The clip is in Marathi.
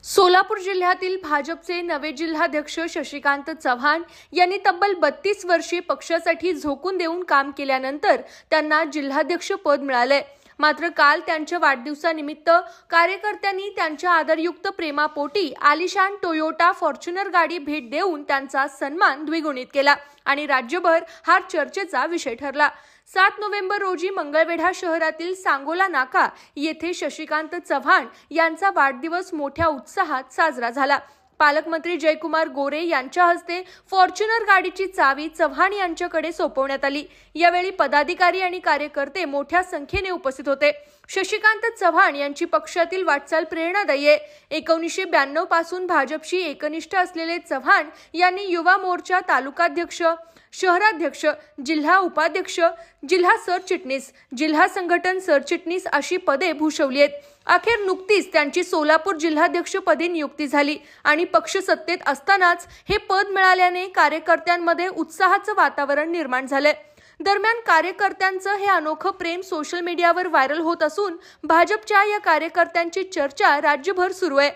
सोलापूर जिल्ह्यातील भाजपचे नवे जिल्हाध्यक्ष शशिकांत चव्हाण यांनी तब्बल 32 वर्षे पक्षासाठी झोकून देऊन काम केल्यानंतर त्यांना जिल्हाध्यक्ष पद मिळाले। मात्र काल त्यांच्या वाढदिवसानिमित्त कार्यकर्त्यांनी त्यांच्या आदरयुक्त प्रेमापोटी आलिशान टोयोटा फॉर्च्युनर गाडी भेट देऊन त्यांचा सन्मान द्विगुणित केला आणि राज्यभर हा चर्चेचा विषय ठरला। 7 नोव्हेंबर रोजी मंगळवेढा शहरातील सांगोला नाका येथे शशिकांत चव्हाण यांचा वाढदिवस मोठ्या उत्साहात साजरा झाला। पालकमंत्री जयकुमार गोरे यांच्या हस्ते फॉर्च्युनर गाडीची चावी चव्हाण यांच्याकडे सोपवण्यात आली। यावेळी पदाधिकारी आणि कार्यकर्ते मोठ्या संख्येने उपस्थित होते। शशिकांत चव्हाण यांची पक्षातील वाटचाल प्रेरणादायी आहे। 1992 पासून भाजपशी एकनिष्ठ असलेले चव्हाण यांनी युवा मोर्चा तालुकाध्यक्ष, शहराध्यक्ष, जिल्हा उपाध्यक्ष, जिल्हा सरचिटणीस, जिल्हा संघटन सरचिटणीस अशी पदे भूषवली आहेत। अखेर नुकतीच त्यांची सोलापूर जिल्हाध्यक्षपदी नियुक्ती झाली आणि पक्ष सत्तेत असतानाच हे पद मिळाल्याने कार्यकर्त्यांमध्ये उत्साहाचं वातावरण निर्माण झालंय। दरम्यान कार्यकर्त्यांचं हे अनोखं प्रेम सोशल मीडियावर व्हायरल होत असून भाजपच्या या कार्यकर्त्यांची चर्चा राज्यभर सुरू आहे।